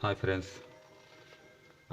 Hi friends,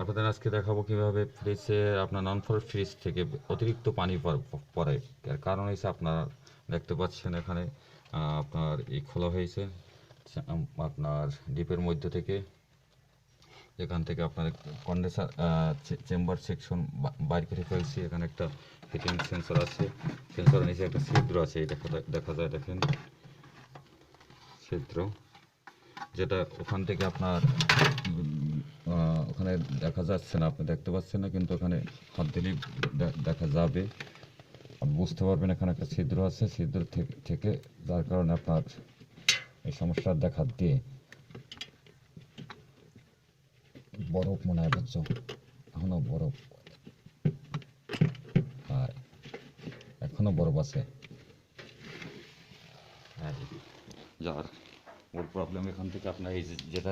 আপনাদের আজকে দেখাবো কিভাবে ফ্রিজে আপনার নন ফ্রস্ট ফ্রিজ থেকে অতিরিক্ত পানি পড়ে। এর কারণ হচ্ছে আপনার দেখতে পাচ্ছেন এখানে আপনার এই খোলা হয়েছে আপনার ডিপের মধ্য থেকে, এখান থেকে আপনার কন্ডেন্সার চেম্বার সেকশন বাইর করে ফেলছি। এখানে একটা হিটিং সেন্সর আছে, সেন্সরের নিচে একটা ছিদ্র আছে, এই দেখা যায়, দেখেন ছিদ্র, যেটা ওখান থেকে আপনার ওখানে দেখা যাচ্ছে না, আপনি দেখতে পাচ্ছেন না, কিন্তু ওখানে হাত দিলেই দেখা যাবে, আপনি বুঝতে পারবেন এখানে একটা ছিদ্র আছে, ছিদ্র থেকে যার কারণে আপনার এই সমস্যার দেখা দিয়ে বরফ মনে হয়, বুঝছো, এখনো বরফ, আর এখনো বরফ আছে। যার ওর প্রবলেম এখান থেকে আপনার এই যেটা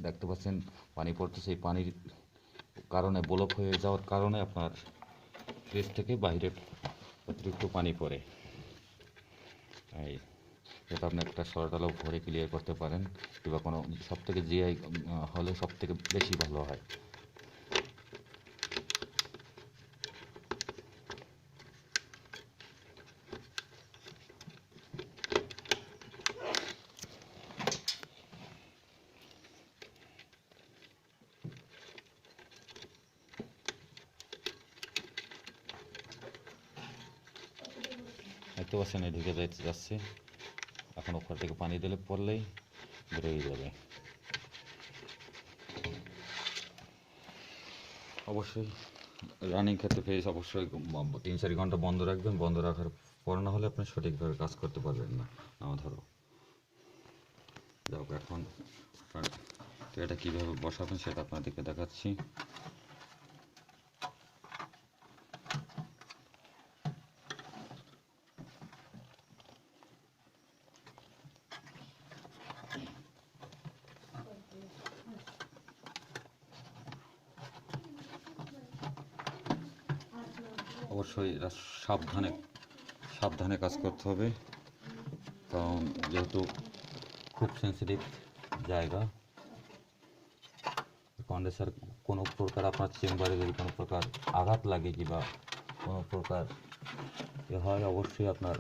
দেখতে পাচ্ছেন পানি পড়তেছে, এই পানির কারণে ব্লক হয়ে যাওয়ার কারণে আপনার ফ্রিজ থেকে বাইরে অতিরিক্ত পানি পড়ে। এই এটা আপনি একটা সরটালও ভরে ক্লিয়ার করতে পারেন, কিংবা কোনো সব থেকে জিআই হলে সব থেকে বেশি ভালো হয়। দেখতে পাচ্ছেন এই ঢুকে যাচ্ছে, এখন উপর থেকে পানি দিলে পড়লেই বেরোয় যাবে। অবশ্যই রানিং ক্ষেত্রে ফ্রিজ অবশ্যই 3-4 ঘন্টা বন্ধ রাখবেন, বন্ধ রাখার পর না হলে আপনি সঠিকভাবে কাজ করতে পারবেন না। ধরো যাও, এখন এটা কীভাবে বসাবেন সেটা আপনাদেরকে দেখাচ্ছি। অবশ্যই এটা সাবধানে সাবধানে কাজ করতে হবে, কারণ যেহেতু খুব সেন্সিটিভ জায়গা, কন্ডেন্সার কোনো প্রকার আপনার চেম্বারে যদি কোনো প্রকার আঘাত লাগে কিংবা কোনো প্রকার হয়, অবশ্যই আপনার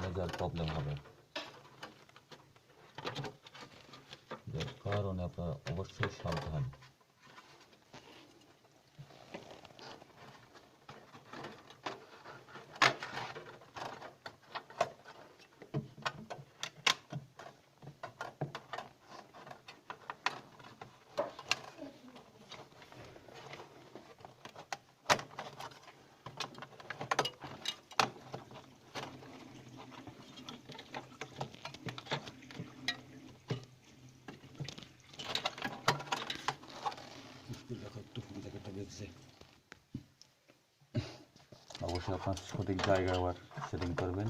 মেজর প্রবলেম হবে, যার কারণে আপনার অবশ্যই সাবধান। অবশ্যই আপনার সঠিক জায়গায় আবার সেটিং করবেন।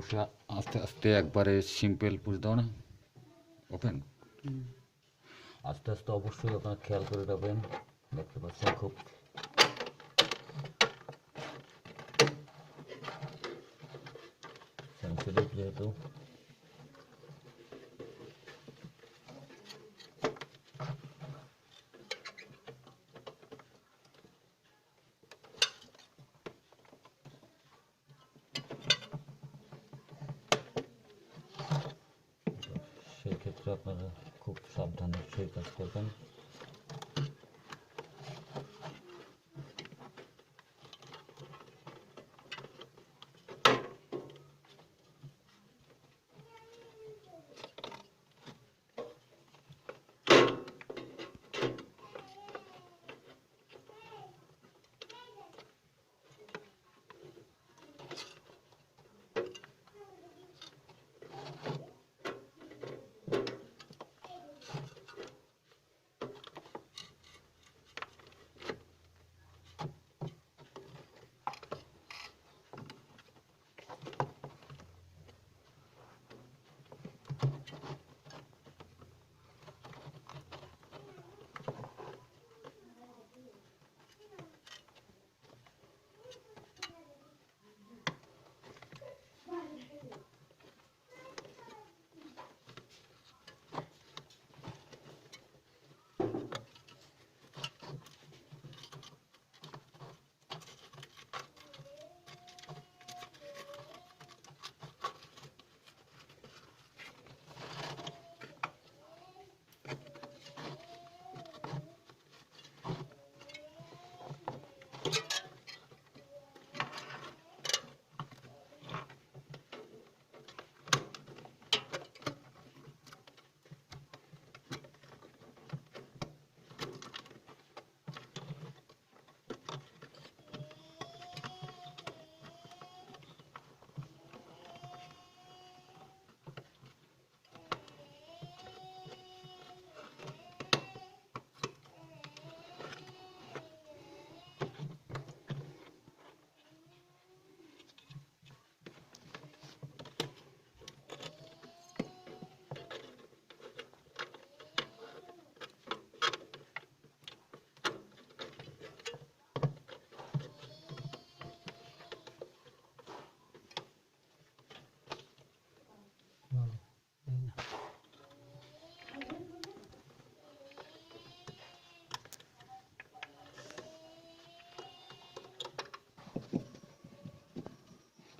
অবশ্যই আস্তে আস্তে একবারে সিম্পল পুশ দাও না, ওপেন। আস্তে আস্তে অবশ্যই আপনারা খেয়াল করে যাবেন, দেখতে পাচ্ছেন খুব সেন্সিটিভ যেহেতু। সেক্ষেত্রে আপনারা খুব সাবধানে সেই কাজ করবেন।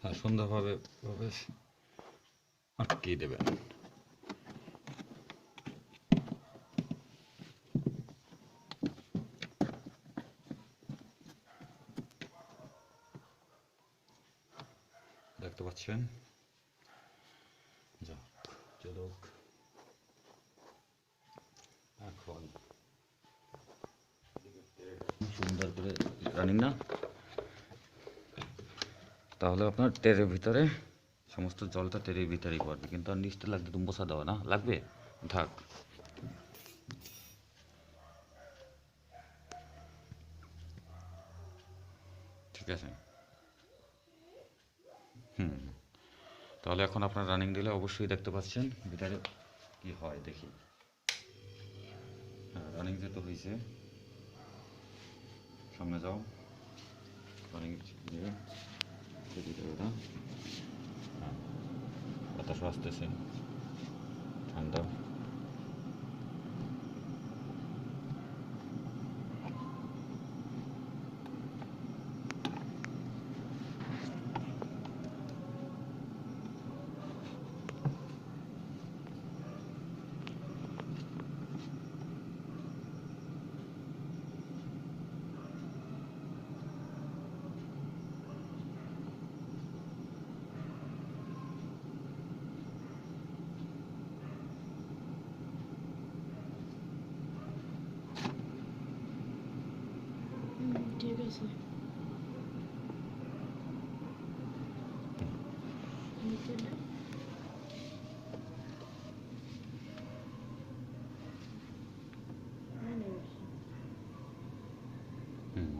আর সুন্দরভাবে আটকিয়ে দেবেন। দেখতে পাচ্ছেন, যাক চলুক। এখন সুন্দর করে রানিং না, তাহলে আপনার টেরের ভিতরে সমস্ত জলটা টেরের ভিতরেই পড়বে, কিন্তু আর নিচটা লাগবে তো মশা দেওয়া না লাগবে, ঢাক। ঠিক আছে, তাহলে এখন আপনার রানিং দিলে অবশ্যই দেখতে পাচ্ছেন ভিতরে কি হয় দেখি। হ্যাঁ, রানিং যেহেতু হয়েছে, সামনে যাও, রানিং দিয়ে ওটা বাতাসও আসতেছে ঠান্ডা। ঠিক আছে, নিচেটা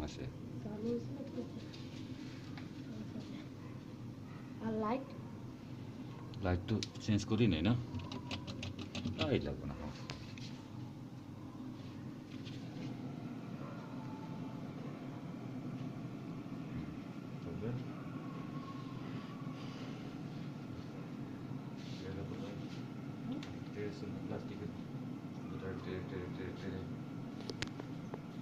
আসে। চালু হয়েছে না, আর লাইট লাইট তো চেঞ্জ করি নাই না, তাই লাগবে না। প্লাস্টিকের